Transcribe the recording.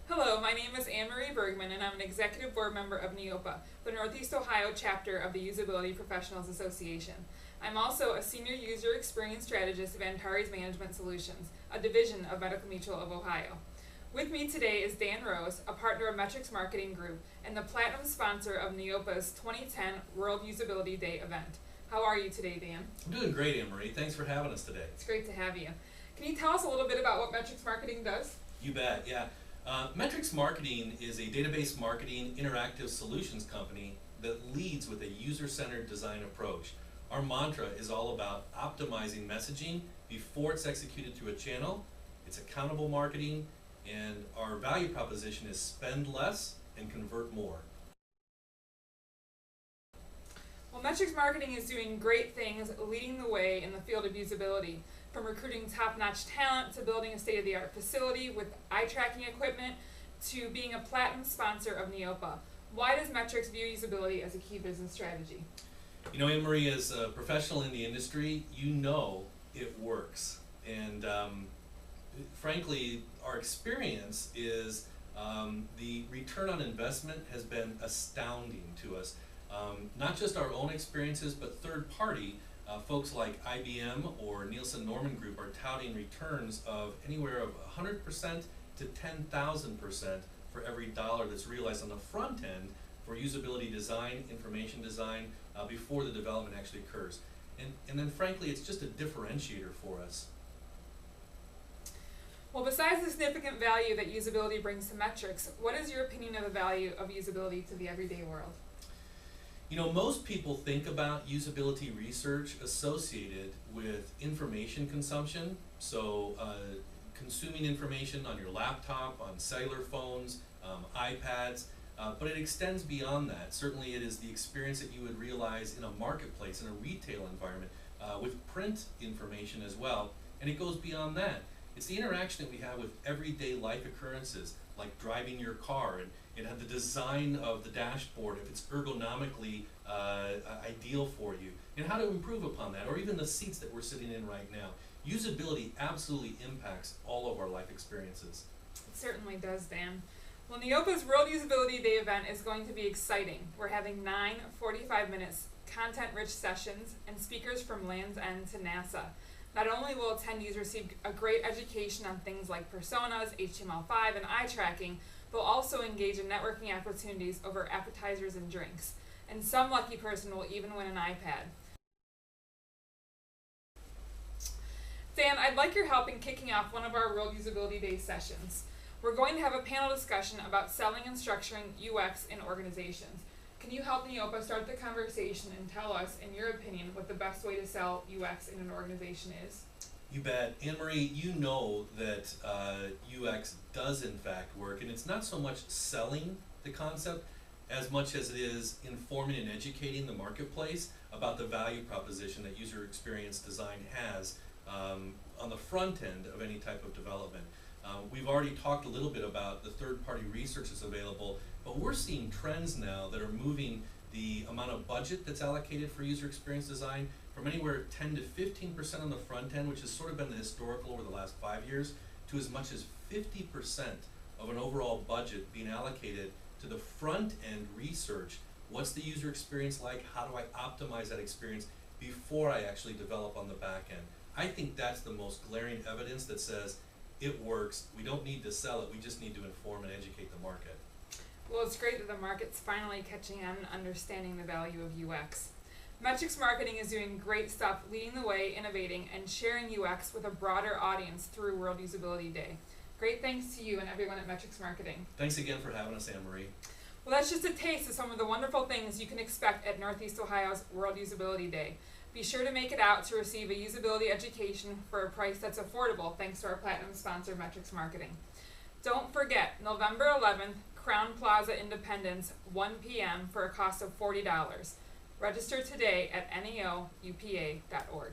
Hello, my name is Anne-Marie Bergman, and I'm an executive board member of NEOUPA, the Northeast Ohio chapter of the Usability Professionals Association. I'm also a senior user experience strategist of Antares Management Solutions, a division of Medical Mutual of Ohio. With me today is Dan Rose, a partner of Metrics Marketing Group and the platinum sponsor of NEOUPA's 2010 World Usability Day event. How are you today, Dan? I'm doing great, Anne-Marie. Thanks for having us today. It's great to have you. Can you tell us a little bit about what Metrics Marketing does? You bet, yeah. Metrics Marketing is a database marketing interactive solutions company that leads with a user-centered design approach. Our mantra is all about optimizing messaging before it's executed through a channel. It's accountable marketing, and our value proposition is spend less and convert more. Well, Metrics Marketing is doing great things, leading the way in the field of usability, from recruiting top-notch talent to building a state-of-the-art facility with eye-tracking equipment to being a platinum sponsor of NEOUPA. Why does Metrics view usability as a key business strategy? You know, Anne-Marie, as a professional in the industry, you know it works. And frankly, our experience is the return on investment has been astounding to us. Not just our own experiences, but third party, folks like IBM or Nielsen Norman Group are touting returns of anywhere of 100% to 10,000% for every dollar that's realized on the front end for usability design, information design, before the development actually occurs. And then frankly, it's just a differentiator for us. Well, besides the significant value that usability brings to Metrics, what is your opinion of the value of usability to the everyday world? You know, most people think about usability research associated with information consumption. So consuming information on your laptop, on cellular phones, iPads, but it extends beyond that. Certainly it is the experience that you would realize in a marketplace, in a retail environment, with print information as well. And it goes beyond that. It's the interaction that we have with everyday life occurrences, like driving your car, and the design of the dashboard, if it's ergonomically ideal for you, and how to improve upon that, or even the seats that we're sitting in right now. Usability absolutely impacts all of our life experiences. It certainly does, Dan. Well, NEOUPA's World Usability Day event is going to be exciting. We're having 9 45-minute content-rich sessions and speakers from Land's End to NASA. Not only will attendees receive a great education on things like personas, HTML5, and eye tracking, they'll also engage in networking opportunities over appetizers and drinks. And some lucky person will even win an iPad. Dan, I'd like your help in kicking off one of our World Usability Day sessions. We're going to have a panel discussion about selling and structuring UX in organizations. Can you help NEOUPA start the conversation and tell us, in your opinion, what the best way to sell UX in an organization is? You bet. Anne-Marie, you know that UX does in fact work, and it's not so much selling the concept as much as it is informing and educating the marketplace about the value proposition that user experience design has on the front end of any type of development. We've already talked a little bit about the third-party research that's available, but we're seeing trends now that are moving the amount of budget that's allocated for user experience design from anywhere 10 to 15% on the front end, which has sort of been the historical over the last 5 years, to as much as 50% of an overall budget being allocated to the front end research. What's the user experience like? How do I optimize that experience before I actually develop on the back end? I think that's the most glaring evidence that says it works. We don't need to sell it. We just need to inform and educate the market. Well, it's great that the market's finally catching on and understanding the value of UX. Metrics Marketing is doing great stuff, leading the way, innovating, and sharing UX with a broader audience through World Usability Day. Great thanks to you and everyone at Metrics Marketing. Thanks again for having us, Anne-Marie. Well, that's just a taste of some of the wonderful things you can expect at Northeast Ohio's World Usability Day. Be sure to make it out to receive a usability education for a price that's affordable thanks to our platinum sponsor, Metrics Marketing. Don't forget, November 11th, Crown Plaza Independence, 1 p.m. for a cost of $40. Register today at neoupa.org.